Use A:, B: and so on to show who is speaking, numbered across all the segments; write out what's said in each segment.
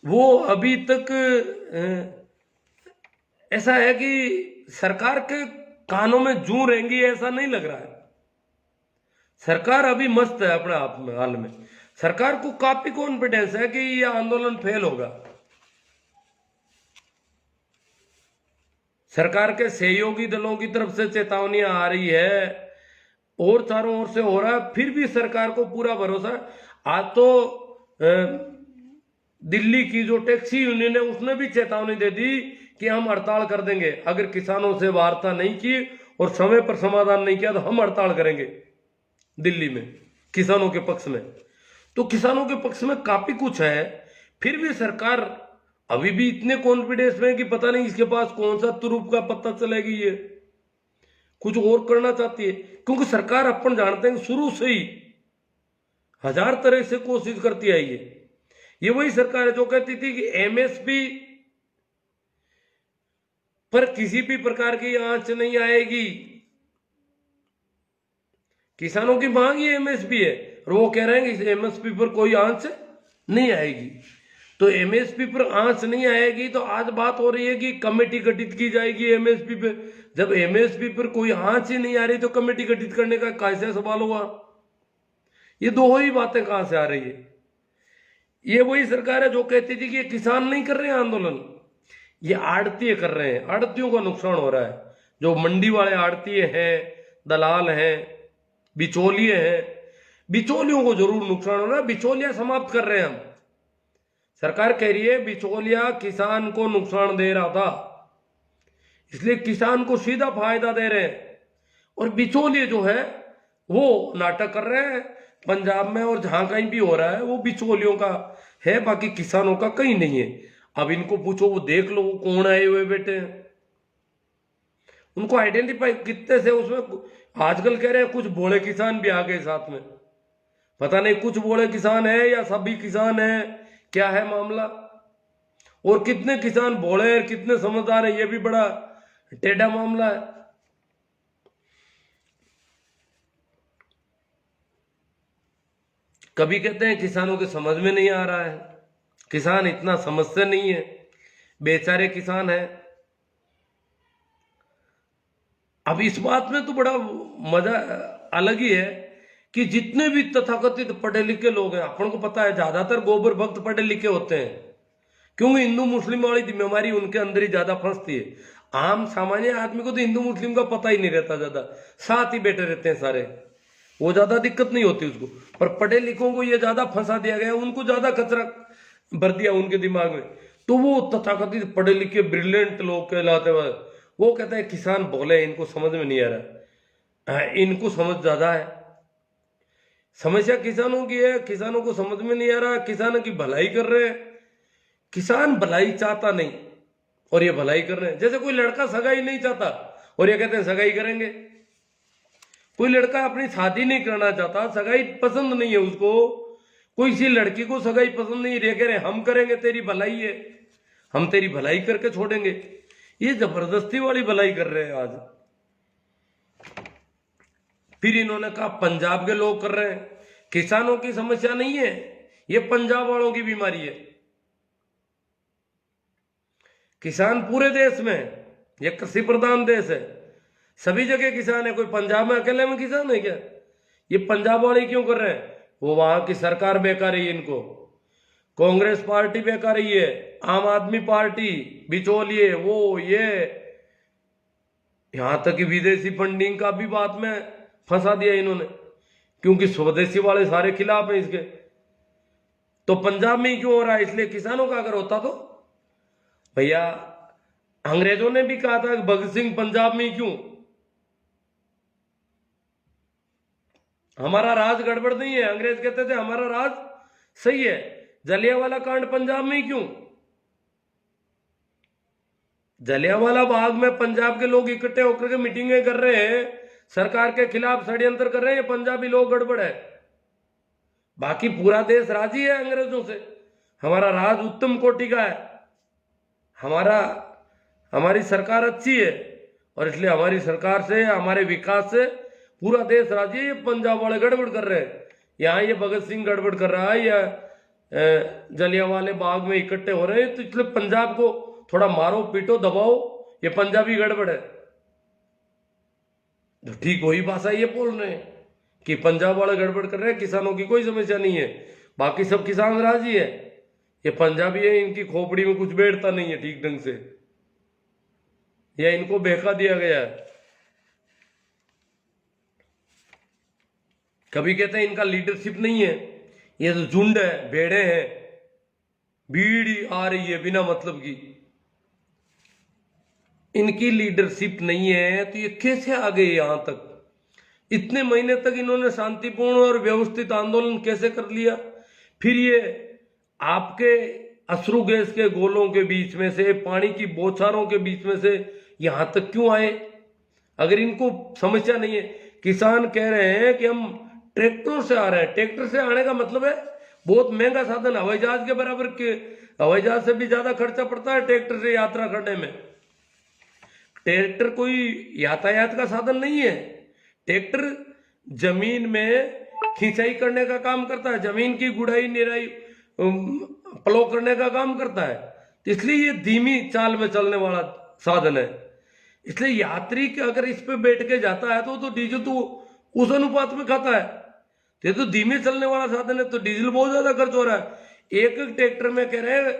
A: वो अभी तक ऐसा है कि सरकार के कानों में जू रहेंगी ऐसा नहीं लग रहा है। सरकार अभी मस्त है अपने आप में, हाल में सरकार को काफी कॉन्फिडेंस है कि यह आंदोलन फेल होगा। सरकार के सहयोगी दलों की तरफ से चेतावनियां आ रही है और चारों ओर से हो रहा है, फिर भी सरकार को पूरा भरोसा है। आज तो दिल्ली की जो टैक्सी यूनियन है उसने भी चेतावनी दे दी कि हम हड़ताल कर देंगे, अगर किसानों से वार्ता नहीं की और समय पर समाधान नहीं किया तो हम हड़ताल करेंगे दिल्ली में किसानों के पक्ष में। तो किसानों के पक्ष में काफी कुछ है, फिर भी सरकार अभी भी इतने कॉन्फिडेंस में कि पता नहीं इसके पास कौन सा तुरुप का पत्ता चलेगी, ये कुछ और करना चाहती है। क्योंकि सरकार अपन जानते हैं शुरू से ही हजार तरह से कोशिश करती आई है। ये वही सरकार है जो कहती थी कि एमएसपी पर किसी भी प्रकार की आंच नहीं आएगी। किसानों की मांग ही एमएसपी है और वो कह रहे हैं कि एमएसपी पर कोई आंच नहीं आएगी। तो एमएसपी पर आंच नहीं आएगी तो आज बात हो रही है कि कमेटी गठित की जाएगी एमएसपी पे। जब एमएसपी पर कोई आंच ही नहीं आ रही तो कमेटी गठित करने का कैसे सवाल हुआ? ये दो ही बातें कहां से आ रही है? ये वही सरकार है जो कहती थी कि ये किसान नहीं कर रहे हैं आंदोलन, ये आड़तीय कर रहे हैं, आड़तियों का नुकसान हो रहा है। जो मंडी वाले आड़तीय हैं, दलाल हैं, बिचौलिए हैं, बिचौलियों को जरूर नुकसान हो रहा है। बिचौलिया समाप्त कर रहे हैं हम। सरकार कह रही है बिचौलिया किसान को नुकसान दे रहा था, इसलिए किसान को सीधा फायदा दे रहे हैं। और बिचौलिए जो है वो नाटक कर रहे हैं पंजाब में, और जहां कहीं भी हो रहा है वो बिचौलियों का है, बाकी किसानों का कहीं नहीं है। अब इनको पूछो, वो देख लो वो कौन आए हुए बैठे हैं, उनको आइडेंटिफाई कितने से उसमें आजकल कह रहे हैं कुछ भोले किसान भी आ गए साथ में। पता नहीं कुछ भोले किसान है या सभी किसान है, क्या है मामला? और कितने किसान भोले हैं कितने समझदार है, ये भी बड़ा टेढ़ा मामला है। कभी कहते हैं किसानों के समझ में नहीं आ रहा है, किसान इतना समझते नहीं है, बेचारे किसान है। अब इस बात में तो बड़ा मजा अलग ही है कि जितने भी तथाकथित पढ़े लिखे लोग हैं, अपन को पता है ज्यादातर गोबर भक्त पढ़े लिखे होते हैं, क्योंकि हिंदू मुस्लिम वाली बीमारी उनके अंदर ही ज्यादा फंसती है। आम सामान्य आदमी को तो हिंदू मुस्लिम का पता ही नहीं रहता, ज्यादा साथ ही बैठे रहते हैं सारे, वो ज्यादा दिक्कत नहीं होती उसको। पर पढ़े लिखों को ये ज्यादा फंसा दिया गया, उनको ज्यादा कचरा भर दिया उनके दिमाग में। तो वो तथाकथित पढ़े लिखे ब्रिलियंट लोग कहलाते हुए वो कहते हैं किसान भोले, इनको समझ में नहीं आ रहा, इनको समझ ज्यादा है। समस्या किसानों की है, किसानों को समझ में नहीं आ रहा, किसानों की भलाई कर रहे हैं। किसान भलाई चाहता नहीं और ये भलाई कर रहे हैं। जैसे कोई लड़का सगाई नहीं चाहता और ये कहते हैं सगाई करेंगे। कोई लड़का अपनी शादी नहीं करना चाहता, सगाई पसंद नहीं है उसको, कोई सी लड़की को सगाई पसंद नहीं है, कह रहे हम करेंगे, तेरी भलाई है, हम तेरी भलाई करके छोड़ेंगे। ये जबरदस्ती वाली भलाई कर रहे हैं आज। फिर इन्होंने कहा पंजाब के लोग कर रहे हैं। किसानों की समस्या नहीं है, ये पंजाब वालों की बीमारी है। किसान पूरे देश में, ये कृषि प्रधान देश है, सभी जगह किसान है, कोई पंजाब में अकेले में किसान है क्या? ये पंजाब वाले क्यों कर रहे हैं? वो वहां की सरकार बेकार है, इनको कांग्रेस पार्टी बेकार ही है, आम आदमी पार्टी, बिचौलिए, वो ये, यहां तक कि विदेशी फंडिंग का भी बात में फंसा दिया इन्होंने, क्योंकि स्वदेशी वाले सारे खिलाफ हैं इसके। तो पंजाब में ही क्यों हो रहा है? इसलिए किसानों का अगर होता तो भैया, अंग्रेजों ने भी कहा था कि भगत सिंह पंजाब में ही क्यों, हमारा राज गड़बड़ नहीं है। अंग्रेज कहते थे हमारा राज सही है। जलियांवाला कांड पंजाब में ही क्यों? जलियांवाला बाग में पंजाब के लोग इकट्ठे होकर के मीटिंगें कर रहे हैं, सरकार के खिलाफ षड्यंत्र कर रहे हैं, ये पंजाबी लोग गड़बड़ है। बाकी पूरा देश राजी है अंग्रेजों से, हमारा राज उत्तम कोटि का है, हमारी सरकार अच्छी है और इसलिए हमारी सरकार से, हमारे विकास से पूरा देश राजी है। ये पंजाब वाले गड़बड़ कर रहे हैं, यहाँ ये भगत सिंह गड़बड़ कर रहा है या जलियांवाले बाग में इकट्ठे हो रहे हैं, तो इसलिए पंजाब को थोड़ा मारो पीटो दबाओ, ये पंजाबी गड़बड़ है। तो ठीक वही भाषा ये बोल रहे हैं कि पंजाब वाले गड़बड़ कर रहे हैं, किसानों की कोई समस्या नहीं है, बाकी सब किसान राजी है, ये पंजाबी है, इनकी खोपड़ी में कुछ बैठता नहीं है ठीक ढंग से, या इनको बहका दिया गया है। कभी कहते हैं इनका लीडरशिप नहीं है, ये तो झुंड है, भेड़े हैं, भीड़ आ रही है बिना मतलब की, इनकी लीडरशिप नहीं है, तो ये कैसे आ गए यहां तक? इतने महीने तक इन्होंने शांतिपूर्ण और व्यवस्थित आंदोलन कैसे कर लिया? फिर ये आपके अश्रु गैस के गोलों के बीच में से, पानी की बौछारों के बीच में से यहां तक क्यों आए? अगर इनको समस्या नहीं है, किसान कह रहे हैं कि हम ट्रैक्टरों से आ रहे हैं, ट्रैक्टर से आने का मतलब है बहुत महंगा साधन, हवाई जहाज के बराबर के, हवाई जहाज से भी ज्यादा खर्चा पड़ता है ट्रैक्टर से यात्रा करने में। ट्रैक्टर कोई यातायात का साधन नहीं है, ट्रैक्टर जमीन में खिंचाई करने का काम करता है, जमीन की गुड़ाई निराई प्लो करने का काम करता है, इसलिए ये धीमी चाल में चलने वाला साधन है। इसलिए यात्री के अगर इस पे बैठ के जाता है तो डीजल तो उस अनुपात में खाता है, ये तो धीमे चलने वाला साधन है, तो डीजल बहुत ज्यादा खर्च हो रहा है। एक एक ट्रैक्टर में कह रहे हैं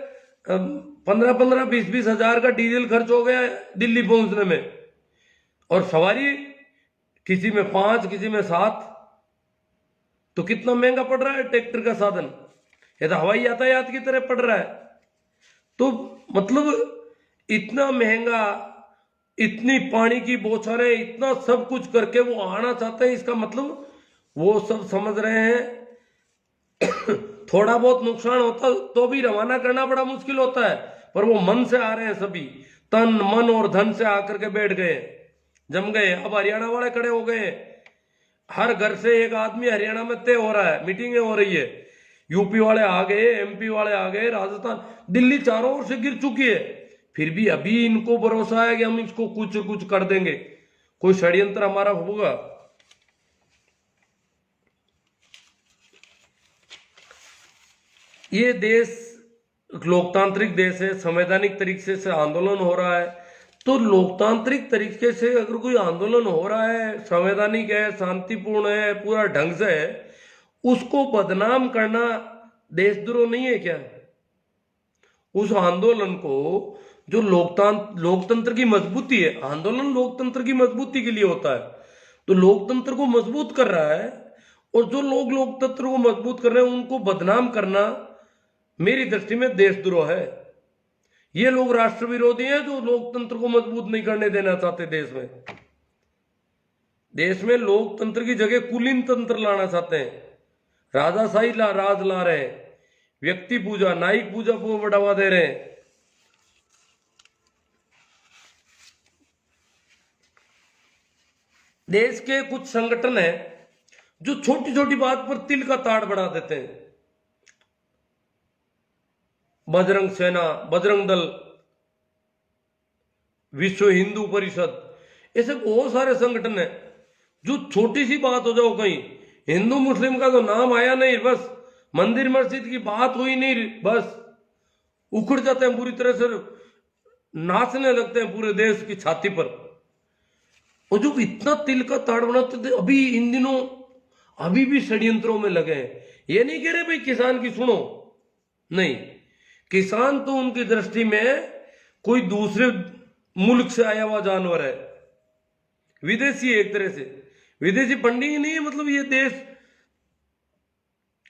A: 15-15, 20-20 हजार का डीजल खर्च हो गया दिल्ली पहुंचने में, और सवारी किसी में 5 किसी में 7, तो कितना महंगा पड़ रहा है ट्रैक्टर का साधन, ये तो हवाई यातायात की तरह पड़ रहा है। तो मतलब इतना महंगा, इतनी पानी की बौछारें, इतना सब कुछ करके वो आना चाहते हैं, इसका मतलब वो सब समझ रहे हैं थोड़ा बहुत नुकसान होता तो भी रवाना करना बड़ा मुश्किल होता है, पर वो मन से आ रहे हैं, सभी तन मन और धन से आकर के बैठ गए, जम गए। अब हरियाणा वाले खड़े हो गए, हर घर से एक आदमी हरियाणा में तय हो रहा है, मीटिंगें हो रही है, यूपी वाले आ गए, एमपी वाले आ गए, राजस्थान, दिल्ली चारों ओर से गिर चुकी है, फिर भी अभी इनको भरोसा है कि हम इसको कुछ कर देंगे, कोई षड्यंत्र हमारा होगा। ये देश लोकतांत्रिक देश है, संवैधानिक तरीके से आंदोलन हो रहा है, तो लोकतांत्रिक तरीके से अगर कोई आंदोलन हो रहा है, संवैधानिक है, शांतिपूर्ण है, पूरा ढंग से है, उसको बदनाम करना देशद्रोह नहीं है क्या? उस आंदोलन को, जो लोकतंत्र की मजबूती है, आंदोलन लोकतंत्र की मजबूती के लिए होता है, तो लोकतंत्र को मजबूत कर रहा है, और जो लोग लोकतंत्र को मजबूत कर रहे हैं उनको बदनाम करना मेरी दृष्टि में देशद्रोह है। ये लोग राष्ट्र विरोधी हैं जो लोकतंत्र को मजबूत नहीं करने देना चाहते देश में। देश में लोकतंत्र की जगह कुलीन तंत्र लाना चाहते हैं, राजाशाही राज ला रहे हैं, व्यक्ति पूजा, नायिक पूजा को बढ़ावा दे रहे हैं। देश के कुछ संगठन हैं जो छोटी छोटी बात पर तिल का ताड़ बढ़ा देते हैं, बजरंग सेना, बजरंग दल, विश्व हिंदू परिषद, ऐसे बहुत सारे संगठन हैं जो छोटी सी बात हो जाओ, कहीं हिंदू मुस्लिम का तो नाम आया नहीं, बस मंदिर मस्जिद की बात हुई नहीं, बस उखड़ जाते हैं, पूरी तरह से नाचने लगते हैं पूरे देश की छाती पर। और जो इतना तिल का ताड़ बनाते थे, अभी इन दिनों अभी भी षड्यंत्रों में लगे हैं। ये नहीं कह रहे भाई किसान की सुनो, नहीं, किसान तो उनकी दृष्टि में कोई दूसरे मुल्क से आया हुआ जानवर है, विदेशी है, एक तरह से विदेशी पंडित ही नहीं है, मतलब ये देश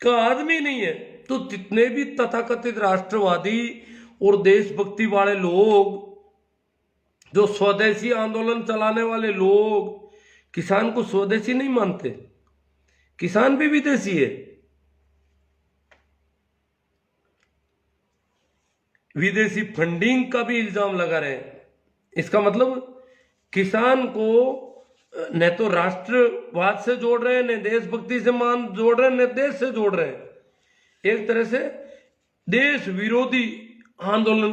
A: का आदमी नहीं है। तो जितने भी तथाकथित राष्ट्रवादी और देशभक्ति वाले लोग, जो स्वदेशी आंदोलन चलाने वाले लोग, किसान को स्वदेशी नहीं मानते, किसान भी विदेशी है। विदेशी फंडिंग का भी इल्जाम लगा रहे हैं। इसका मतलब किसान को न तो राष्ट्रवाद से जोड़ रहे हैं, न देशभक्ति से जोड़ रहे हैं, न देश से जोड़ रहे हैं। एक तरह से देश विरोधी आंदोलन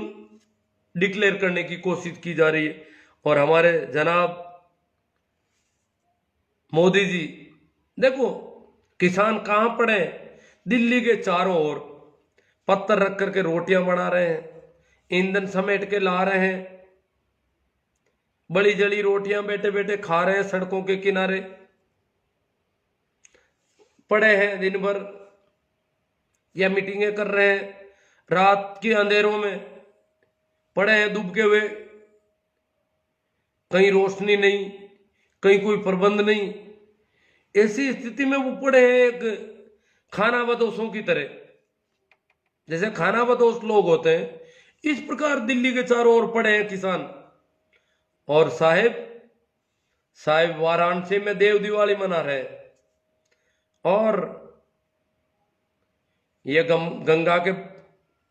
A: डिक्लेयर करने की कोशिश की जा रही है। और हमारे जनाब मोदी जी, देखो किसान कहां पड़े, दिल्ली के चारों ओर, पत्थर रख करके रोटियां बना रहे हैं, ईंधन समेट के ला रहे हैं, बड़ी जली रोटियां बैठे बैठे खा रहे हैं सड़कों के किनारे, पड़े हैं दिन भर या मीटिंगें कर रहे हैं, रात के अंधेरों में पड़े हैं दुबके हुए, कहीं रोशनी नहीं, कहीं कोई प्रबंध नहीं। ऐसी स्थिति में वो पड़े हैं एक खानाबदोशों की तरह, जैसे खानाबदोश लोग होते हैं, इस प्रकार दिल्ली के चारों ओर पड़े हैं किसान। और साहेब वाराणसी में देव दिवाली मना रहे हैं, और ये गंगा के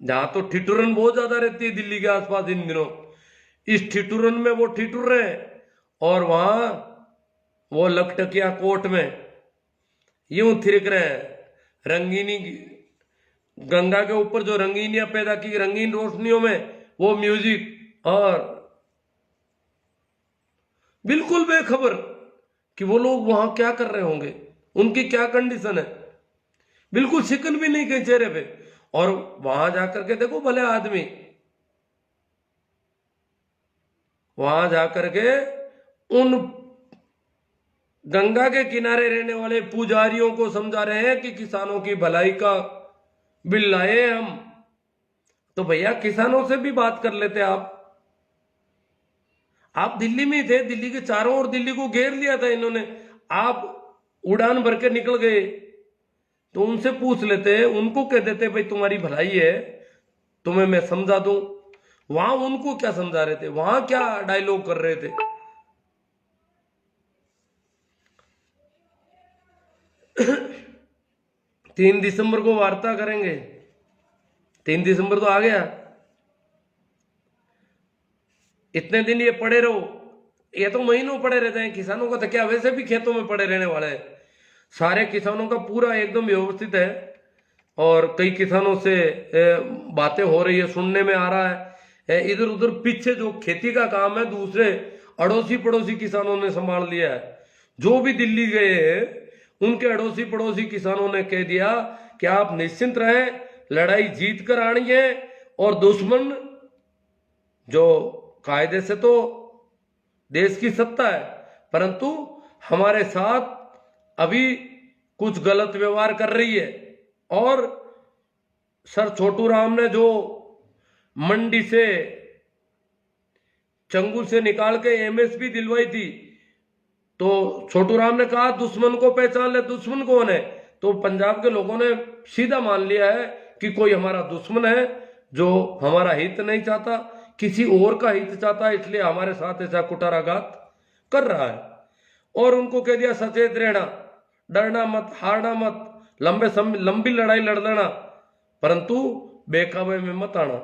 A: जहां तो ठिठुरन बहुत ज्यादा रहती है दिल्ली के आसपास इन दिनों, इस ठिठुरन में वो ठिठुर रहे हैं, और वहां वो लकटकिया कोट में यूं थिरक रहे हैं। रंगीनी गंगा के ऊपर जो रंगीनियां पैदा की, रंगीन रोशनियों में वो म्यूजिक, और बिल्कुल बेखबर कि वो लोग वहां क्या कर रहे होंगे, उनकी क्या कंडीशन है, बिल्कुल शिकन भी नहीं कहीं चेहरे पे। और वहां जाकर के देखो भले आदमी, वहां जाकर के उन गंगा के किनारे रहने वाले पुजारियों को समझा रहे हैं कि किसानों की भलाई का बिल लाए हम। तो भैया किसानों से भी बात कर लेते आप दिल्ली में ही थे, दिल्ली के चारों ओर दिल्ली को घेर लिया था इन्होंने, आप उड़ान भर के निकल गए, तो उनसे पूछ लेते, उनको कह देते भाई तुम्हारी भलाई है, तुम्हें मैं समझा दूं। वहां उनको क्या समझा रहे थे, वहां क्या डायलॉग कर रहे थे। 3 दिसंबर को वार्ता करेंगे, 3 दिसंबर तो आ गया, इतने दिन ये पड़े रहो, ये तो महीनों पड़े रहते हैं। किसानों का तो क्या, वैसे भी खेतों में पड़े रहने वाले हैं, सारे किसानों का पूरा एकदम व्यवस्थित है। और कई किसानों से बातें हो रही है, सुनने में आ रहा है इधर उधर पीछे जो खेती का काम है दूसरे अड़ोसी पड़ोसी किसानों ने संभाल लिया है। जो भी दिल्ली गए हैं उनके अड़ोसी पड़ोसी किसानों ने कह दिया कि आप निश्चिंत रहें, लड़ाई जीत कर आनी है, और दुश्मन जो कायदे से तो देश की सत्ता है, परंतु हमारे साथ अभी कुछ गलत व्यवहार कर रही है। और सर छोटू राम ने जो मंडी से चंगुल से निकाल के एमएसपी दिलवाई थी, तो छोटू राम ने कहा दुश्मन को पहचान ले, दुश्मन कौन है। तो पंजाब के लोगों ने सीधा मान लिया है कि कोई हमारा दुश्मन है जो हमारा हित नहीं चाहता, किसी और का हित चाहता है, इसलिए हमारे साथ ऐसा कुटाराघात कर रहा है। और उनको कह दिया सचेत रहना, डरना मत, हारना मत, लंबी लड़ाई लड़ लेना, परंतु बेकाबू में मत आना।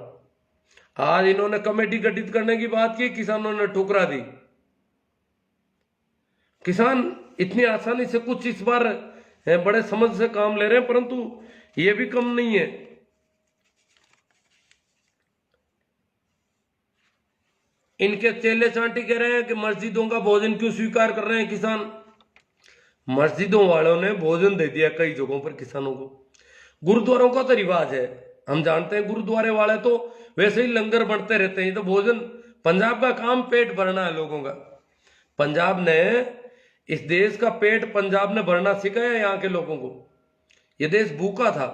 A: आज इन्होंने कमेटी गठित करने की बात की, किसानों ने ठुकरा दी। किसान इतनी आसानी से कुछ इस बार बड़े समझ से काम ले रहे हैं, परंतु ये भी कम नहीं है। इनके चेले चांटी कह रहे हैं कि मस्जिदों का भोजन क्यों स्वीकार कर रहे हैं किसान। मस्जिदों वालों ने भोजन दे दिया कई जगहों पर किसानों को। गुरुद्वारों का तो रिवाज है, हम जानते हैं, गुरुद्वारे वाले तो वैसे ही लंगर बढ़ते रहते हैं। तो भोजन, पंजाब का काम पेट भरना है लोगों का। पंजाब ने, इस देश का पेट पंजाब ने भरना सिखाया यहाँ के लोगों को। ये देश भूखा था,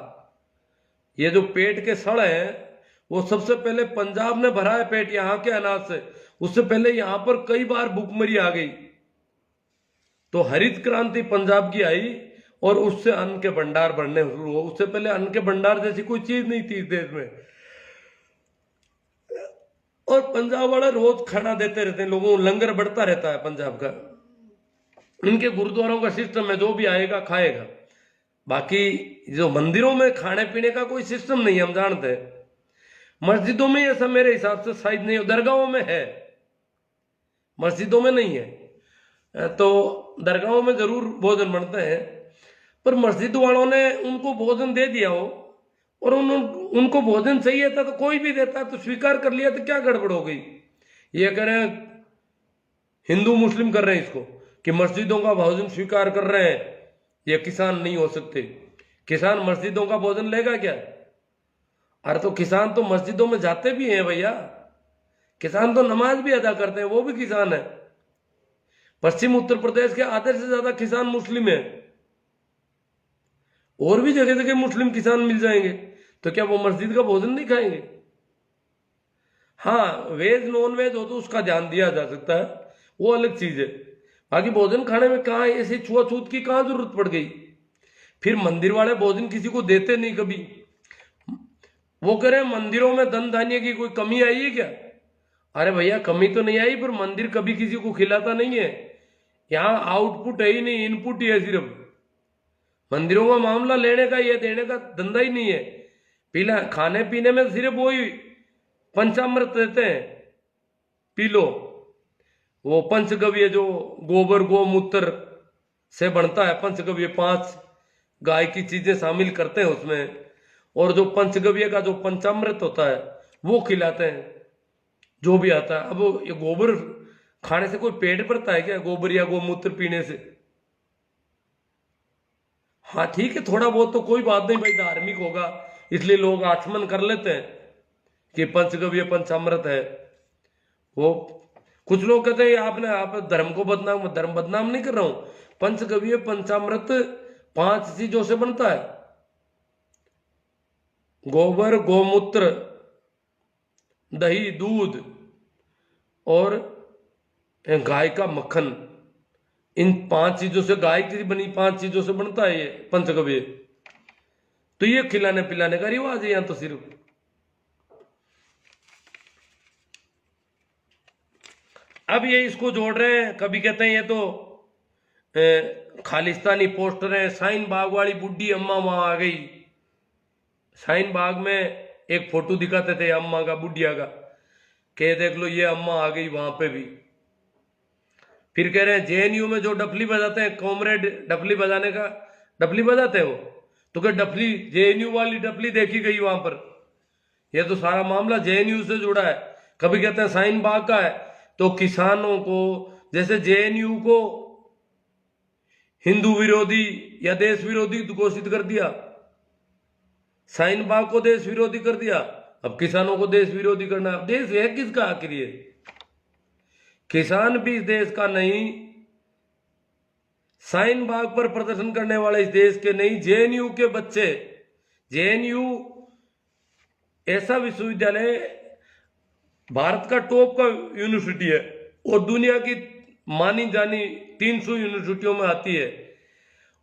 A: ये जो पेट के सड़ हैं वो सबसे पहले पंजाब ने भरा है पेट यहाँ के अनाज से। उससे पहले यहाँ पर कई बार भूखमरी आ गई, तो हरित क्रांति पंजाब की आई और उससे अन्न के भंडार बढ़ने शुरू हुए। उससे पहले अन्न के भंडार जैसी कोई चीज नहीं थी इस देश में। और पंजाब वाले रोज खाना देते रहते हैं लोगों को, लंगर बढ़ता रहता है पंजाब का। इनके गुरुद्वारों का सिस्टम है, जो भी आएगा खाएगा। बाकी जो मंदिरों में खाने पीने का कोई सिस्टम नहीं, हम जानते हैं। मस्जिदों में ऐसा मेरे हिसाब से शायद नहीं हो, दरगाहों में है, मस्जिदों में नहीं है। तो दरगाहों में जरूर भोजन बनते हैं, पर मस्जिद वालों ने उनको भोजन दे दिया हो, और उनको भोजन चाहिए था तो कोई भी देता, तो स्वीकार कर लिया, तो क्या गड़बड़ हो गई। ये कह रहे हैं हिंदू मुस्लिम कर रहे हैं इसको कि मस्जिदों का भोजन स्वीकार कर रहे हैं, ये किसान नहीं हो सकते। किसान मस्जिदों का भोजन लेगा क्या? अरे तो किसान तो मस्जिदों में जाते भी हैं भैया, किसान तो नमाज भी अदा करते हैं, वो भी किसान है। पश्चिम उत्तर प्रदेश के आधे से ज्यादा किसान मुस्लिम है, और भी जगह जगह मुस्लिम किसान मिल जाएंगे, तो क्या वो मस्जिद का भोजन नहीं खाएंगे? हाँ, वेज नॉन वेज हो तो उसका ध्यान दिया जा सकता है, वो अलग चीज है। बाकी भोजन खाने में कहाँ ऐसी छुआछूत की कहाँ जरूरत पड़ गई? फिर मंदिर वाले भोजन किसी को देते नहीं कभी। वो कह रहे हैं मंदिरों में धन धान्य की कोई कमी आई है क्या? अरे भैया कमी तो नहीं आई, पर मंदिर कभी किसी को खिलाता नहीं है। यहाँ आउटपुट है ही नहीं, इनपुट ही है सिर्फ। मंदिरों का मामला लेने का, ये देने का धंधा ही नहीं है। पीला खाने पीने में सिर्फ वही पंचामृत देते हैं, पी लो। वो पंचगव्य जो गोबर गोमूत्र से बनता है, पंचगव्य 5 गाय की चीजें शामिल करते हैं उसमें, और जो पंचगव्य का जो पंचामृत होता है वो खिलाते हैं, जो भी आता है। अब ये गोबर खाने से कोई पेट भरता है क्या, गोबर या गोमूत्र पीने से? हाँ ठीक है, थोड़ा बहुत तो कोई बात नहीं भाई, धार्मिक होगा इसलिए लोग आचमन कर लेते हैं कि पंचगव्य पंचामृत है। वो कुछ लोग कहते हैं आपने आप धर्म को बदनाम, धर्म बदनाम नहीं कर रहा हूं। पंचगव्य पंचामृत 5 चीजों से बनता है, गोबर गोमूत्र दही दूध और गाय का मक्खन, इन 5 चीजों से, गाय की बनी 5 चीजों से बनता है ये पंचगव्य। तो ये खिलाने पिलाने का रिवाज है यहां तो सिर्फ। अब ये इसको जोड़ रहे हैं, कभी कहते हैं ये तो खालिस्तानी पोस्टर है, शाहीन बाग वाली बुड्ढी अम्मा वहां आ गई। शाहीन बाग में एक फोटो दिखाते थे अम्मा का, बुढ़िया का, के देख लो ये अम्मा आ गई वहां पे भी। फिर कह रहे हैं जेएनयू में जो डफली बजाते हैं, कॉमरेड डफली बजाने का, डफली बजाते हैं वो, तो क्या डफली जेएनयू वाली डफली देखी गई वहां पर? ये तो सारा मामला जेएनयू से जुड़ा है। कभी कहते हैं शाहीन बाग का है, तो किसानों को, जैसे जेएनयू को हिंदू विरोधी या देश विरोधी घोषित कर दिया, शाहीन बाग को देश विरोधी कर दिया, अब किसानों को देश विरोधी करना। अब देश है किसका आखिर? ये किसान भी इस देश का नहीं, शाहीन बाग पर प्रदर्शन करने वाले इस देश के नहीं, जेएनयू के बच्चे। जेएनयू ऐसा विश्वविद्यालय भारत का टॉप का यूनिवर्सिटी है और दुनिया की मानी जानी 300 यूनिवर्सिटियों में आती है,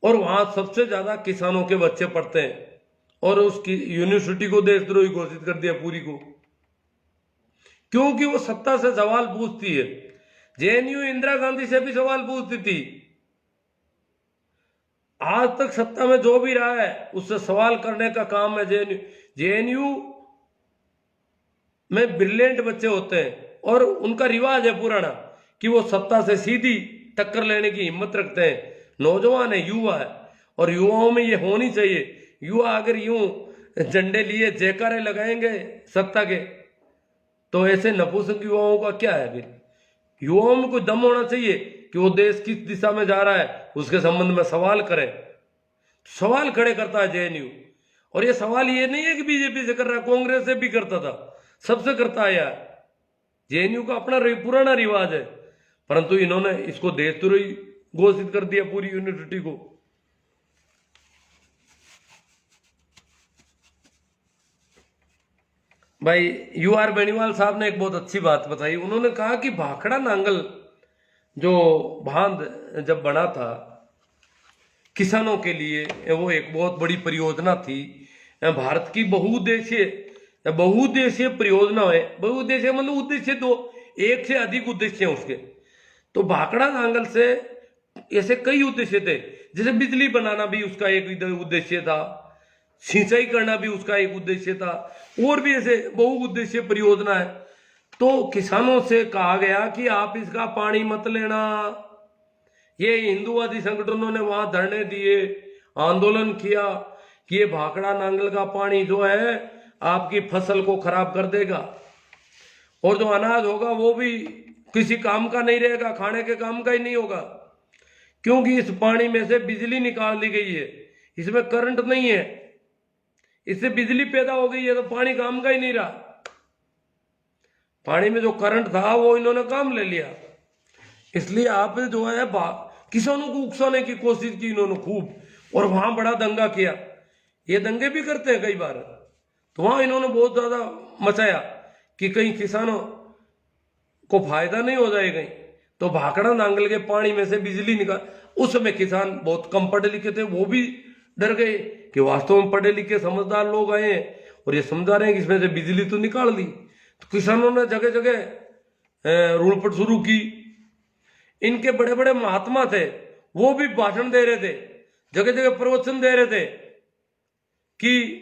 A: और वहां सबसे ज्यादा किसानों के बच्चे पढ़ते हैं, और उसकी यूनिवर्सिटी को देशद्रोही घोषित कर दिया पूरी को, क्योंकि वो सत्ता से सवाल पूछती है। जेएनयू इंदिरा गांधी से भी सवाल पूछती थी, आज तक सत्ता में जो भी रहा है उससे सवाल करने का काम है जेएनयू। जेएनयू में ब्रिलियंट बच्चे होते हैं और उनका रिवाज है पुराना कि वो सत्ता से सीधी टक्कर लेने की हिम्मत रखते हैं। नौजवान है, युवा है, और युवाओं में ये होनी चाहिए। युवा अगर यूं झंडे लिए जयकारे लगाएंगे सत्ता के, तो ऐसे नपुंसक युवाओं का क्या है? फिर युवाओं में कोई दम होना चाहिए कि वो देश किस दिशा में जा रहा है उसके संबंध में सवाल करें। सवाल खड़े करता है जेएनयू, और ये सवाल ये नहीं है कि बीजेपी से कर रहा है, कांग्रेस से भी करता था, सबसे करता है यार। जेएनयू का अपना पुराना रिवाज है, परंतु इन्होंने इसको देशद्रोही घोषित कर दिया पूरी यूनिवर्सिटी को। भाई UR बेनीवाल साहब ने एक बहुत अच्छी बात बताई। उन्होंने कहा कि भाखड़ा नांगल जो बांध जब बना था किसानों के लिए, वो एक बहुत बड़ी परियोजना थी। भारत की बहुउद्देशीय परियोजना है। बहुउद्देशीय मतलब उद्देश्य दो, एक से अधिक उद्देश्य हैं उसके। तो भाखड़ा नांगल से ऐसे कई उद्देश्य थे, जैसे बिजली बनाना भी उसका एक उद्देश्य था, सिंचाई करना भी उसका एक उद्देश्य था, और भी ऐसे बहुउद्देशीय परियोजना है। तो किसानों से कहा गया कि आप इसका पानी मत लेना। ये हिंदूवादी संगठनों ने वहां धरने दिए, आंदोलन किया कि ये भाखड़ा नांगल का पानी जो है आपकी फसल को खराब कर देगा, और जो अनाज होगा वो भी किसी काम का नहीं रहेगा, खाने के काम का ही नहीं होगा, क्योंकि इस पानी में से बिजली निकाल ली गई है, इसमें करंट नहीं है, इससे बिजली पैदा हो गई है, तो पानी काम का ही नहीं रहा। पानी में जो करंट था वो इन्होंने काम ले लिया। इसलिए आप जो है किसानों को उकसाने की कोशिश की इन्होंने खूब, और वहां बड़ा दंगा किया। ये दंगे भी करते हैं कई बार, तो वहां इन्होंने बहुत ज्यादा मचाया कि कहीं किसानों को फायदा नहीं हो जाए कहीं, तो भाखड़ा नांगल के पानी में से बिजली निकाल। उस समय किसान बहुत कम पढ़े लिखे थे, वो भी डर गए कि वास्तव में पढ़े लिखे समझदार लोग आए हैं और ये समझा रहे हैं कि इसमें से बिजली तो निकाल दी। तो किसानों ने जगह जगह रूलपट शुरू की। इनके बड़े बड़े महात्मा थे, वो भी भाषण दे रहे थे, जगह जगह प्रवचन दे रहे थे कि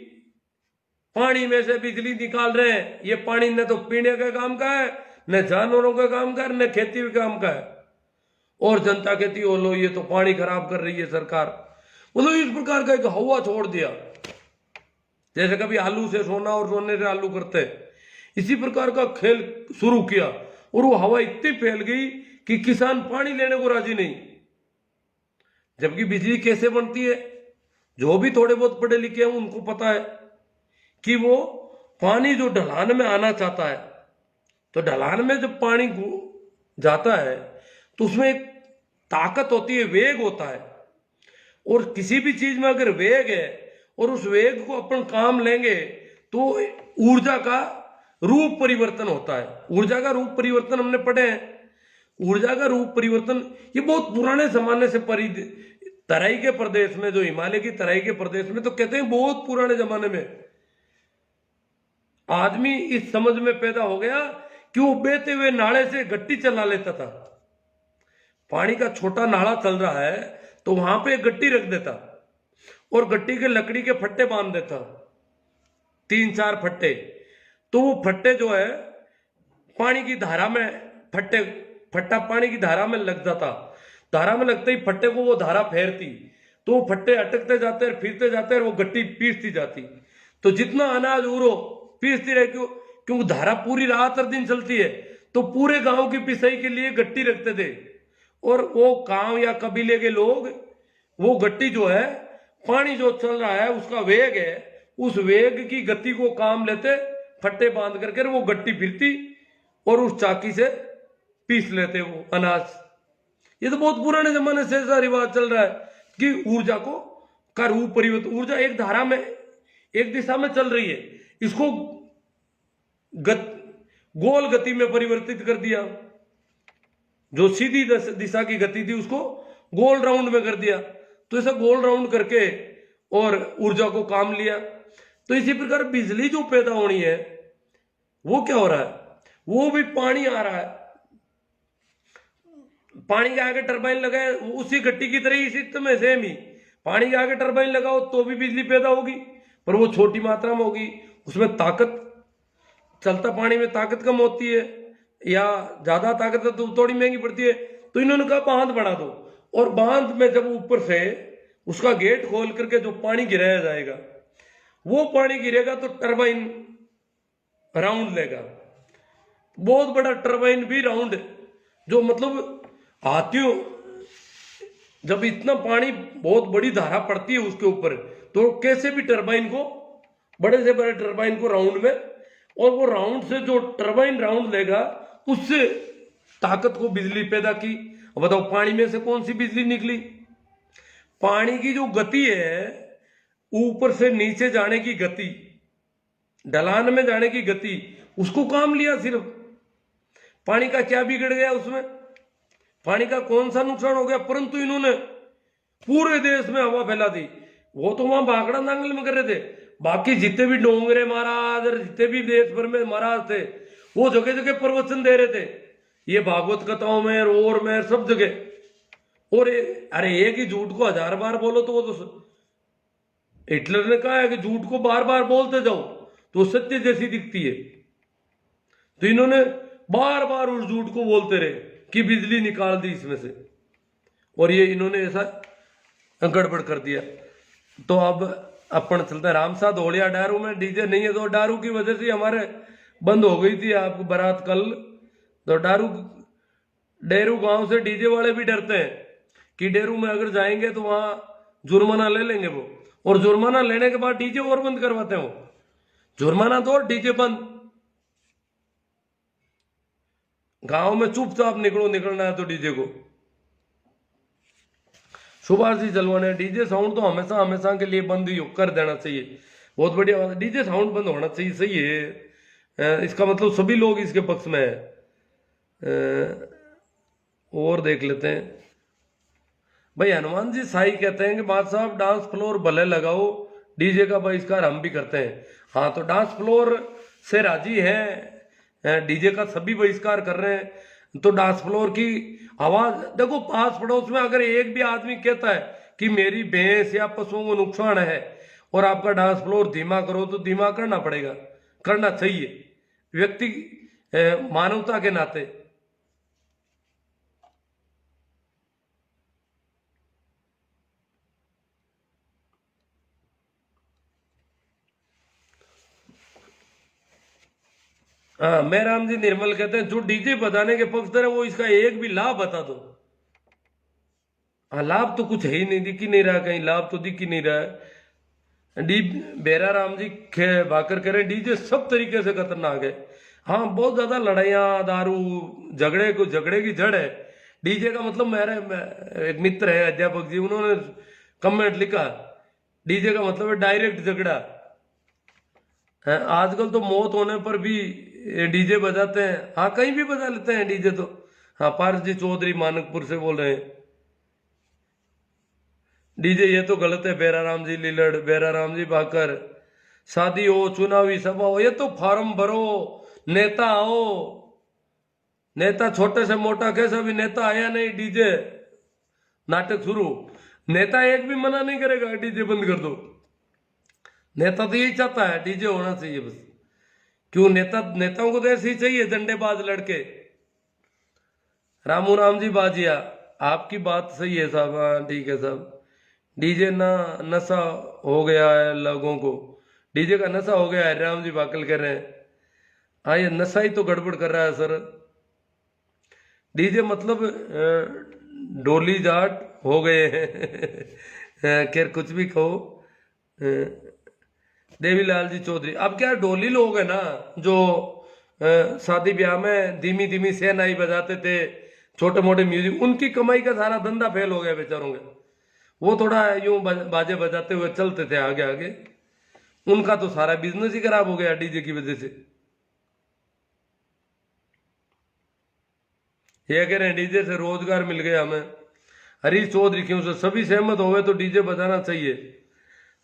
A: पानी में से बिजली निकाल रहे हैं, ये पानी न तो पीने के काम का है, न जानवरों का काम का है, न खेती के काम का है। और जनता कहती हो लो ये तो पानी खराब कर रही है सरकार। मतलब इस प्रकार का एक हवा छोड़ दिया, जैसे कभी आलू से सोना और सोने से आलू करते, इसी प्रकार का खेल शुरू किया। और वो हवा इतनी फैल गई कि किसान पानी लेने को राजी नहीं। जबकि बिजली कैसे बनती है, जो भी थोड़े बहुत पढ़े लिखे हैं उनको पता है कि वो पानी जो ढलान में आना चाहता है, तो ढलान में जब पानी जाता है तो उसमें एक ताकत होती है, वेग होता है। और किसी भी चीज में अगर वेग है और उस वेग को अपन काम लेंगे तो ऊर्जा का रूप परिवर्तन होता है। ऊर्जा का रूप परिवर्तन हमने पढ़े हैं। ऊर्जा का रूप परिवर्तन ये बहुत पुराने जमाने से तराई के प्रदेश में, जो हिमालय की तराई के प्रदेश में, तो कहते हैं बहुत पुराने जमाने में आदमी इस समझ में पैदा हो गया कि वो बहते हुए नाले से गट्टी चला लेता था। पानी का छोटा नाला चल रहा है तो वहां पे एक गट्टी रख देता और गट्टी के लकड़ी के फट्टे बांध देता, 3-4 फट्टे। तो वो फट्टे जो है पानी की धारा में, फट्टा पानी की धारा में लग जाता। धारा में लगते ही फट्टे को वो धारा फेरती, तो वो फट्टे अटकते जाते हैं, फिरते जाते हैं, वो गट्टी पीसती जाती। तो जितना अनाज उरो पीसती रहे, क्योंकि धारा पूरी रात हर दिन चलती है, तो पूरे गांव की पिसाई के लिए गट्टी रखते थे। और वो गांव या कबीले के लोग वो गट्टी जो है, पानी जो चल रहा है उसका वेग है, उस वेग की गति को काम लेते, फट्टे बांध करके वो गट्टी फिरती और उस चाकी से पीस लेते वो अनाज। ये तो बहुत पुराने जमाने से ऐसा रिवाज चल रहा है कि ऊर्जा को का रूप परिवर्तन। ऊर्जा एक धारा में, एक दिशा में चल रही है, इसको गोल गति में परिवर्तित कर दिया। जो सीधी दिशा की गति थी उसको गोल राउंड में कर दिया। तो ऐसा गोल राउंड करके और ऊर्जा को काम लिया। तो इसी प्रकार बिजली जो पैदा होनी है वो क्या हो रहा है, वो भी पानी आ रहा है, पानी के आगे टरबाइन लगाए, उसी गट्टी की तरह ही सिस्टम है सेम ही। पानी के आगे टरबाइन लगाओ तो भी बिजली पैदा होगी, पर वो छोटी मात्रा में होगी, उसमें ताकत, चलता पानी में ताकत कम होती है, या ज्यादा ताकत है तो थोड़ी महंगी पड़ती है। तो इन्होंने कहा बांध बना दो, और बांध में जब ऊपर से उसका गेट खोल करके जो पानी गिराया जाएगा, वो पानी गिरेगा तो टरबाइन राउंड लेगा, बहुत बड़ा टरबाइन भी राउंड, जो मतलब हाथियों, जब इतना पानी बहुत बड़ी धारा पड़ती है उसके ऊपर, तो कैसे भी टरबाइन को, बड़े से बड़े टरबाइन को राउंड में, और वो राउंड से जो टरबाइन राउंड लेगा उससे ताकत को बिजली पैदा की। अब बताओ पानी में से कौन सी बिजली निकली? पानी की जो गति है, ऊपर से नीचे जाने की गति, ढलान में जाने की गति, उसको काम लिया सिर्फ। पानी का क्या बिगड़ गया उसमें? पानी का कौन सा नुकसान हो गया? परंतु इन्होंने पूरे देश में हवा फैला दी। वो तो वहां भाखड़ा नांगल में कर रहे थे, बाकी जितने भी डोंगरे महाराज और जितने भी देश भर में महाराज थे, वो जगह जगह प्रवचन दे रहे थे, ये भागवत कथाओं में और में सब जगह। और अरे एक ही झूठ को 1000 बार बोलो तो वो तो, हिटलर ने कहा है कि झूठ को बार बार बोलते जाओ तो सत्य जैसी दिखती है। तो इन्होंने बार बार उस झूठ को बोलते रहे कि बिजली निकाल दी इसमें से, और ये इन्होंने ऐसा गड़बड़ कर दिया। तो अब अपन चलते हैं रामसा धोलिया डारू में डीजे नहीं है, तो डारू की वजह से हमारे बंद हो गई थी आपको बारात कल। तो डेरू गांव से डीजे वाले भी डरते हैं कि डेरू में अगर जाएंगे तो वहां जुर्माना ले लेंगे वो, और जुर्माना लेने के बाद डीजे और बंद करवाते हो। जुर्माना दो और डीजे बंद। गांव में चुपचाप निकलो, निकलना है तो डीजे को। सुभाष जी जलवाने, डीजे साउंड तो हमेशा हमेशा के लिए बंद ही कर देना चाहिए। बहुत बढ़िया बात है, डीजे साउंड बंद होना चाहिए, सही है। इसका मतलब सभी लोग इसके पक्ष में है। और देख लेते हैं भाई, हनुमान जी साई कहते हैं कि बादशाह साहब डांस फ्लोर भले लगाओ, डीजे का बहिष्कार हम भी करते हैं। हाँ, तो डांस फ्लोर से राजी है, डीजे का सभी बहिष्कार कर रहे हैं। तो डांस फ्लोर की आवाज देखो, पास पड़ोस में अगर एक भी आदमी कहता है कि मेरी भैंस या पशुओं को नुकसान है और आपका डांस फ्लोर धीमा करो, तो धीमा करना पड़ेगा, करना चाहिए व्यक्ति मानवता के नाते। हाँ, मैं राम जी निर्मल कहते हैं जो डीजे बजाने के पक्षधर है वो इसका एक भी लाभ बता दो। हाँ, लाभ तो कुछ है ही नहीं, दिख ही नहीं रहा, कहीं लाभ तो दिख ही नहीं रहा है। डी बेरा राम जी भाकर कह रहे डीजे सब तरीके से खतरनाक है। हाँ, बहुत ज्यादा लड़ाइयाँ, दारू, झगड़े की जड़ है डीजे का। मतलब मेरे एक मित्र है अध्यापक जी, उन्होंने कमेंट लिखा डीजे का मतलब है डायरेक्ट झगड़ा है। आजकल तो मौत होने पर भी डीजे बजाते हैं। हाँ, कहीं भी बजा लेते हैं डीजे तो। हाँ, पारस जी चौधरी मानकपुर से बोल रहे हैं डीजे ये तो गलत है। बेरा राम जी लीलड़, बेरा राम जी भाकर, शादी हो, चुनावी सभा हो, ये तो फार्म भरो, नेता आओ, नेता छोटे से मोटा कैसा भी नेता आया नहीं, डीजे नाटक शुरू। नेता एक भी मना नहीं करेगा डीजे बंद कर दो। नेता तो यही चाहता है डीजे होना चाहिए बस। क्यों, नेताओं को तो ऐसे ही चाहिए, डंडेबाज लड़के। रामू राम जी बाजिया, आपकी बात सही है साहब। हाँ, ठीक है साहब। डीजे ना नशा हो गया है लोगों को, डीजे का नशा हो गया है, राम जी बाकल कह रहे हैं। हाँ, ये नशा ही तो गड़बड़ कर रहा है सर। डीजे मतलब डोली जाट हो गए हैं खैर कुछ भी कहो। देवीलाल जी चौधरी, अब क्या डोली लोग है ना जो शादी ब्याह में धीमी धीमी शहनाई बजाते थे, छोटे मोटे म्यूजिक, उनकी कमाई का सारा धंधा फेल हो गया बेचारों का। वो थोड़ा यूं बाजे बजाते हुए चलते थे आगे आगे, उनका तो सारा बिजनेस ही खराब हो गया डीजे की वजह से। ये कह रहे हैं डीजे से रोजगार मिल गया हमें। हरीश चौधरी, क्यों से सभी सहमत हो गए तो डीजे बजाना चाहिए।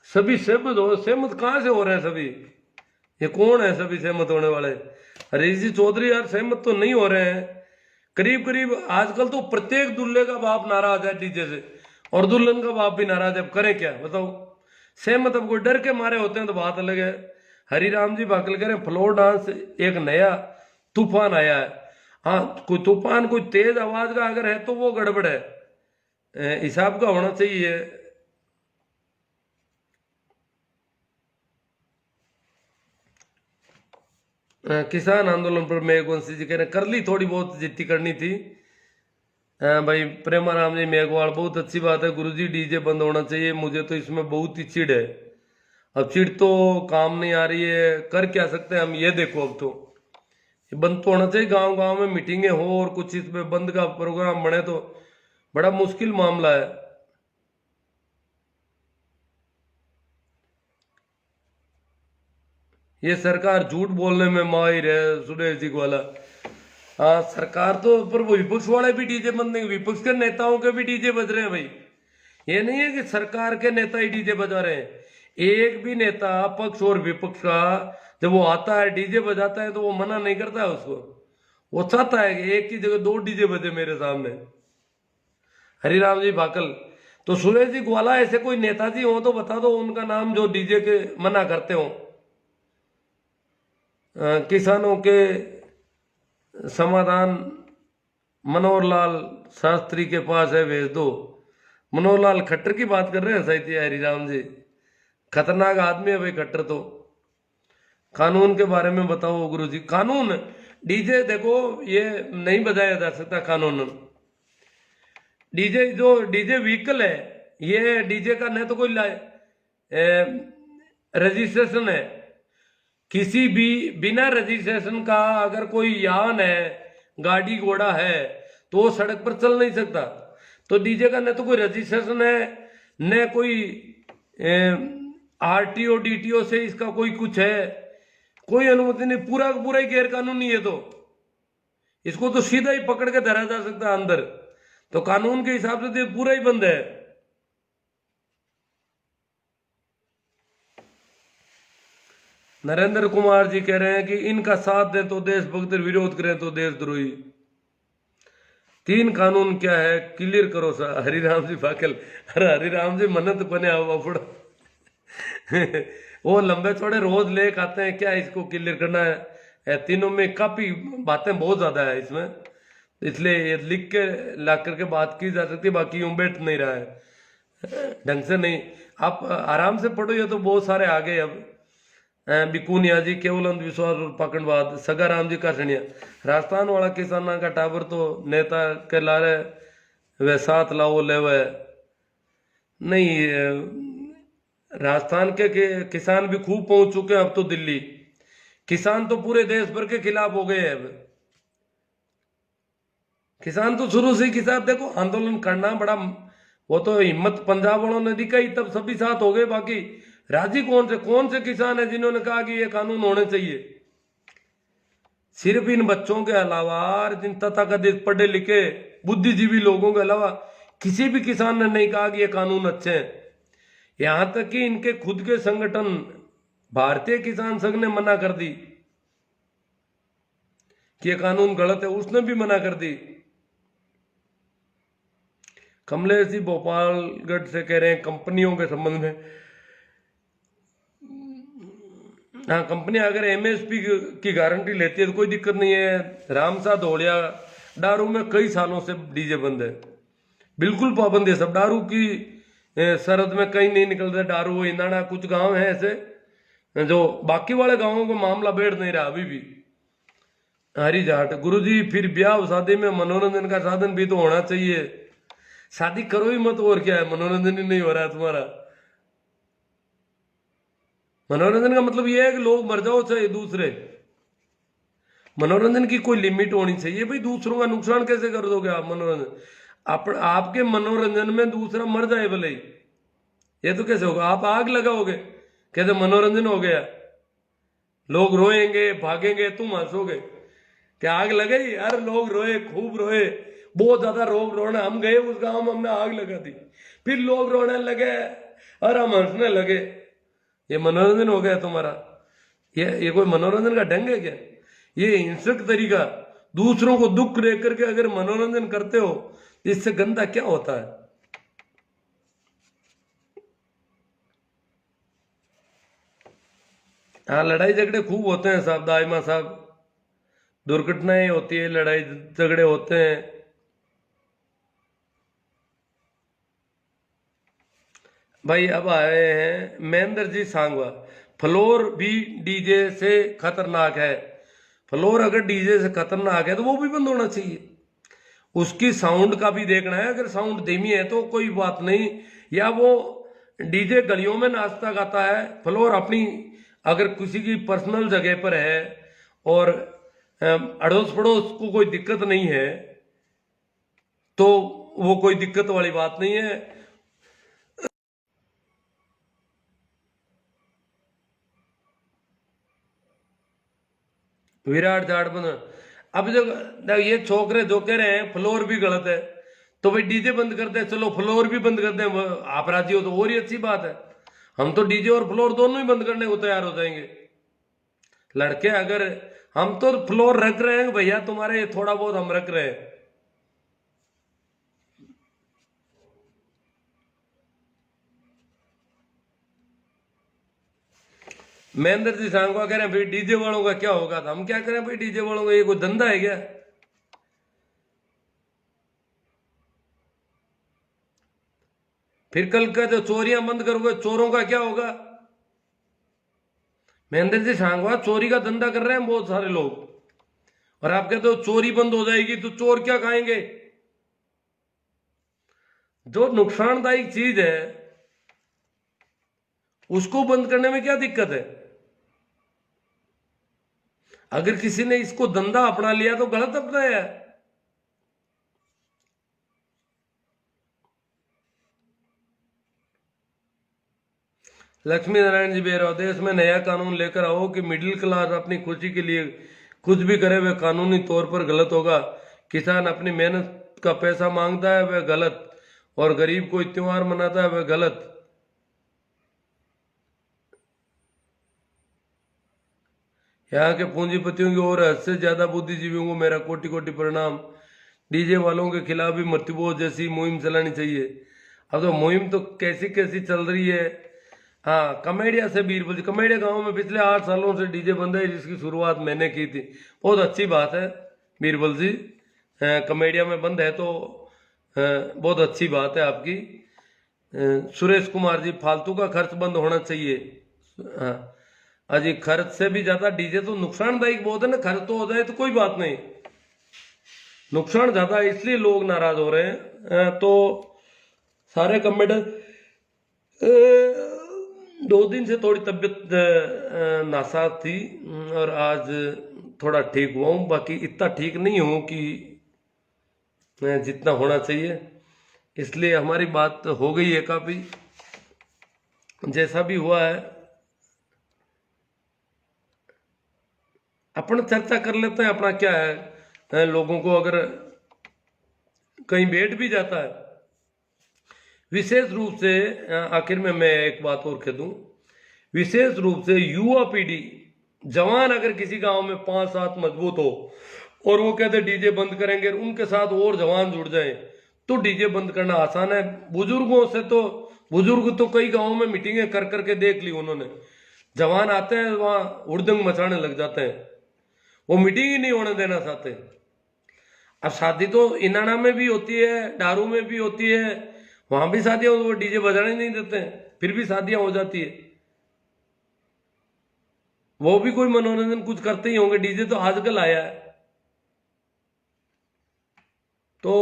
A: सभी सहमत हो, सहमत कहां से हो रहे हैं सभी? ये कौन है सभी सहमत होने वाले? हरीश जी चौधरी यार, सहमत तो नहीं हो रहे हैं। करीब करीब आजकल तो प्रत्येक दूल्हे का बाप नाराज है डीजे से, और दुल्हन का बाप भी नाराज है। अब करें क्या बताओ? सहमत अब कोई डर के मारे होते हैं तो बात अलग है। हरिराम जी बाकल कह रहे हैं फ्लोर डांस एक नया तूफान आया है। हाँ, कोई तूफान, कोई तेज आवाज का अगर है तो वो गड़बड़ है, हिसाब का होना चाहिए। किसान आंदोलन पर मेघवंशी जी कह रहे हैं कर ली, थोड़ी बहुत जितनी करनी थी। भाई प्रेमाराम जी मेघवाल, बहुत अच्छी बात है गुरुजी, डीजे बंद होना चाहिए। मुझे तो इसमें बहुत ही चिढ़ है। अब चिढ़ तो काम नहीं आ रही है, कर क्या सकते हैं हम? ये देखो, अब तो ये बंद तो होना चाहिए। गांव गांव में मीटिंगें हो और कुछ इस पे बंद का प्रोग्राम बने तो बड़ा मुश्किल मामला है। ये सरकार झूठ बोलने में माहिर है, सुरेश जी वाला। हाँ, सरकार तो, पर वो विपक्ष वाले भी डीजे बंद नहीं, विपक्ष के नेताओं के भी डीजे बज रहे हैं भाई। ये नहीं है कि सरकार के नेता ही डीजे बजा रहे हैं। एक भी नेता पक्ष और विपक्ष का जब वो आता है डीजे बजाता है तो वो मना नहीं करता है उसको। वो चाहता है कि एक की जगह दो डीजे बजे मेरे सामने। हरिराम जी भाकल, तो सुरेश जी ग्वाला, ऐसे कोई नेताजी हो तो बता दो उनका नाम जो डीजे के मना करते हो। किसानों के समाधान मनोहर लाल शास्त्री के पास है, भेज दो। मनोहर लाल खट्टर की बात कर रहे हैं साहित्य हरिराम जी, खतरनाक आदमी है भाई खट्टर तो। कानून के बारे में बताओ गुरुजी। कानून, डीजे देखो ये नहीं बजाया जा सकता कानून। डीजे जो डीजे व्हीकल है, ये डीजे का न तो कोई रजिस्ट्रेशन है, किसी भी बिना रजिस्ट्रेशन का अगर कोई यान है, गाड़ी घोड़ा है, तो वो सड़क पर चल नहीं सकता। तो डीजे का न तो कोई रजिस्ट्रेशन है, न कोई आरटीओ डीटीओ से इसका कोई कुछ है, कोई अनुमति नहीं, पूरा का पूरा ही गैर कानूनी है। तो इसको तो सीधा ही पकड़ के धरा जा सकता है अंदर। तो कानून के हिसाब से तो ये पूरा ही बंद है। नरेंद्र कुमार जी कह रहे हैं कि इनका साथ दे तो देशभक्त, विरोध करें तो देशद्रोही। 3 कानून क्या है, क्लियर करो सर। हरिराम जी पाकल, अरे हरिराम जी मन्नत बने बापुड़ा वो लंबे चौड़े रोज लेख आते हैं, क्या इसको क्लियर करना है। तीनों में काफी बातें बहुत ज्यादा है इसमें, इसलिए ये लिख के ला करके बात की जा सकती है। बाकी यूं बैठ नहीं रहा है ढंग से, नहीं आप आराम से पढ़ो, ये तो बहुत सारे आ गए अब। बिकुनिया जी, केवल अंधविश्वास और पाखंडवाद। सगाराम जी कासनिया, राजस्थान वाला किसाना का टावर तो नेता के लारे वे साथ लाओ ले वे नहीं। राजस्थान के किसान भी खूब पहुंच चुके हैं अब तो दिल्ली। किसान तो पूरे देश भर के खिलाफ हो गए हैं अब। किसान तो शुरू से ही किसान, देखो आंदोलन करना बड़ा, वो तो हिम्मत पंजाब वालों ने दिखाई, तब सभी साथ हो गए। बाकी राजी कौन से किसान है जिन्होंने कहा कि ये कानून होने चाहिए? सिर्फ इन बच्चों के अलावा, जिन तथाकथित पढ़े लिखे बुद्धिजीवी लोगों के अलावा किसी भी किसान ने नहीं कहा कि ये कानून अच्छे हैं। यहां तक कि इनके खुद के संगठन भारतीय किसान संघ ने मना कर दी कि ये कानून गलत है, उसने भी मना कर दी। कमलेश जी भोपालगढ़ से कह रहे हैं कंपनियों के संबंध में, हाँ कंपनी अगर एमएसपी की गारंटी लेती है तो कोई दिक्कत नहीं है। रामसा धोलिया दारू में कई सालों से डीजे बंद है, बिल्कुल पाबंदी है सब। दारू की सरहद में कहीं नहीं निकलते दारू। इंदाना कुछ गांव है ऐसे जो, बाकी वाले गांवों को मामला बैठ नहीं रहा अभी भी। हरी जाट गुरुजी, फिर ब्याह शादी में मनोरंजन का साधन भी तो होना चाहिए। शादी करो ही मत, और क्या है, मनोरंजन ही नहीं हो रहा है तुम्हारा। मनोरंजन का मतलब यह है कि लोग मर जाओ चाहे दूसरे। मनोरंजन की कोई लिमिट होनी चाहिए भाई। दूसरों का नुकसान कैसे कर दोगे आप? मनोरंजन आपके मनोरंजन में दूसरा मर जाए भले ही, ये तो कैसे होगा? आप आग लगाओगे, कैसे मनोरंजन हो गया? लोग रोएंगे भागेंगे, तुम हंसोगे। क्या आग लगाई? यार लोग रोए, खूब रोए, बहुत ज्यादा रोग रोना। हम गए उस गांव में, हमने आग लगा दी, फिर लोग रोने लगे और हम हंसने लगे। ये मनोरंजन हो गया तुम्हारा? ये कोई मनोरंजन का ढंग है क्या? ये हिंसक तरीका, दूसरों को दुख दे करके अगर मनोरंजन करते हो, इससे गंदा क्या होता है? हाँ लड़ाई झगड़े खूब होते हैं साहब, दाइमा साहब, दुर्घटनाएं होती है, लड़ाई झगड़े होते हैं। भाई अब आए हैं महेंद्र जी सांगवा, फ्लोर भी डीजे से खतरनाक है। फ्लोर अगर डीजे से खतरनाक है तो वो भी बंद होना चाहिए। उसकी साउंड का भी देखना है। अगर साउंड धीमी है तो कोई बात नहीं, या वो डीजे गलियों में नाचता गाता है। फ्लोर अपनी अगर किसी की पर्सनल जगह पर है और अड़ोस पड़ोस को कोई दिक्कत नहीं है तो वो कोई दिक्कत वाली बात नहीं है। विराट जाट बन, अब जो ये छोकरे जो कह रहे हैं फ्लोर भी गलत है, तो भाई डीजे बंद करते हैं, चलो फ्लोर भी बंद करते हैं, आप राजी हो तो और ही अच्छी बात है। हम तो डीजे और फ्लोर दोनों ही बंद करने को तैयार हो जाएंगे। लड़के अगर, हम तो फ्लोर रख रहे हैं भैया, तुम्हारे थोड़ा बहुत हम रख रहे हैं। महेंद्र जी सांगवा कह रहे हैं भाई डीजे वालों का क्या होगा? तो हम क्या करें भाई डीजे वालों का? ये कोई धंधा है क्या? फिर कल का जो चोरियां बंद करोगे, चोरों का क्या होगा? महेंद्र जी सांगवा, चोरी का धंधा कर रहे हैं बहुत सारे लोग, और आप कहते हो चोरी बंद हो जाएगी, तो चोर क्या खाएंगे? जो नुकसानदायक चीज है उसको बंद करने में क्या दिक्कत है? अगर किसी ने इसको धंधा अपना लिया तो गलत अपनाया है। लक्ष्मी नारायण जी बेरो, देश में नया कानून लेकर आओ कि मिडिल क्लास अपनी खुशी के लिए कुछ भी करे वह कानूनी तौर पर गलत होगा। किसान अपनी मेहनत का पैसा मांगता है वह गलत, और गरीब कोई त्योहार मनाता है वह गलत। यहाँ के पूंजीपतियों की और हद से ज्यादा बुद्धिजीवियों को मेरा कोटि कोटि प्रणाम। डीजे वालों के खिलाफ भी मृत्युबोध जैसी मुहिम चलानी चाहिए। अब तो मुहिम तो कैसी कैसी चल रही है। हाँ, कमेडिया से बीरबल जी, कमेडिया गांव में पिछले 8 सालों से डीजे बंद है, जिसकी शुरुआत मैंने की थी। बहुत अच्छी बात है बीरबल जी, कमेडिया में बंद है तो बहुत अच्छी बात है आपकी। सुरेश कुमार जी, फालतू का खर्च बंद होना चाहिए। हाँ अजी, खर्च से भी ज्यादा डीजे तो नुकसानदायक बहुत है ना। खर्च तो हो जाए तो कोई बात नहीं, नुकसान ज्यादा है इसलिए लोग नाराज हो रहे हैं। तो सारे कमेडियन 2 दिन से थोड़ी तबीयत नासाज थी और आज थोड़ा ठीक हुआ हूँ। बाकी इतना ठीक नहीं हूँ कि जितना होना चाहिए, इसलिए हमारी बात हो गई है काफी। जैसा भी हुआ है अपन चर्चा कर लेते हैं। अपना क्या है, लोगों को अगर कहीं बैठ भी जाता है, विशेष रूप से आखिर में मैं एक बात और कह दूं, विशेष रूप से युवा पीढ़ी, जवान अगर किसी गांव में 5-7 मजबूत हो और वो कहते डीजे बंद करेंगे, उनके साथ और जवान जुड़ जाए तो डीजे बंद करना आसान है। बुजुर्गों से तो, बुजुर्ग तो कई गांवों में मीटिंगें कर करके देख ली उन्होंने, जवान आते हैं वहां हुड़दंग मचाने लग जाते हैं, वो मीटिंग ही नहीं होने देना चाहते। अब शादी तो इनाना में भी होती है, डारू में भी होती है, वहां भी शादियां, वो डीजे बजाने नहीं देते हैं, फिर भी शादियां हो जाती है। वो भी कोई मनोरंजन कुछ करते ही होंगे, डीजे तो आजकल आया है। तो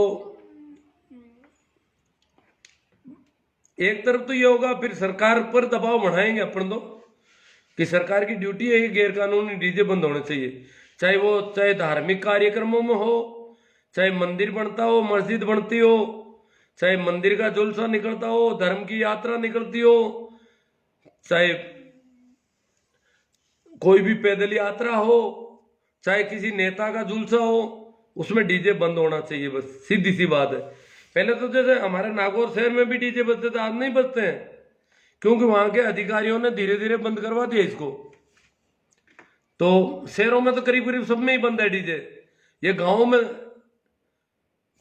A: एक तरफ तो ये होगा, फिर सरकार पर दबाव बढ़ाएंगे अपन तो, कि सरकार की ड्यूटी है कि गैरकानूनी डीजे बंद होने चाहिए। चाहे धार्मिक कार्यक्रमों में हो, चाहे मंदिर बनता हो, मस्जिद बनती हो, चाहे मंदिर का जुलसा निकलता हो, धर्म की यात्रा निकलती हो, चाहे कोई भी पैदल यात्रा हो, चाहे किसी नेता का जुलसा हो, उसमें डीजे बंद होना चाहिए। बस सीधी सी बात है। पहले तो जैसे हमारे नागौर शहर में भी डीजे बजते थे, आज नहीं बजते हैं, क्योंकि वहां के अधिकारियों ने धीरे धीरे बंद करवा दिया इसको। तो शहरों में तो करीब करीब सब में ही बंद है डीजे। ये गांवों में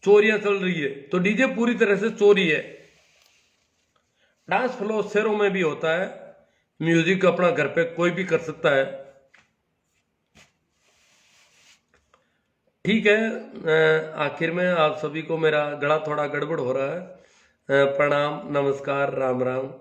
A: चोरियां चल रही है, तो डीजे पूरी तरह से चोरी है। डांस फ्लोर शहरों में भी होता है, म्यूजिक अपना घर पे कोई भी कर सकता है। ठीक है, आखिर में आप सभी को मेरा गला थोड़ा गड़बड़ हो रहा है। प्रणाम, नमस्कार, राम राम।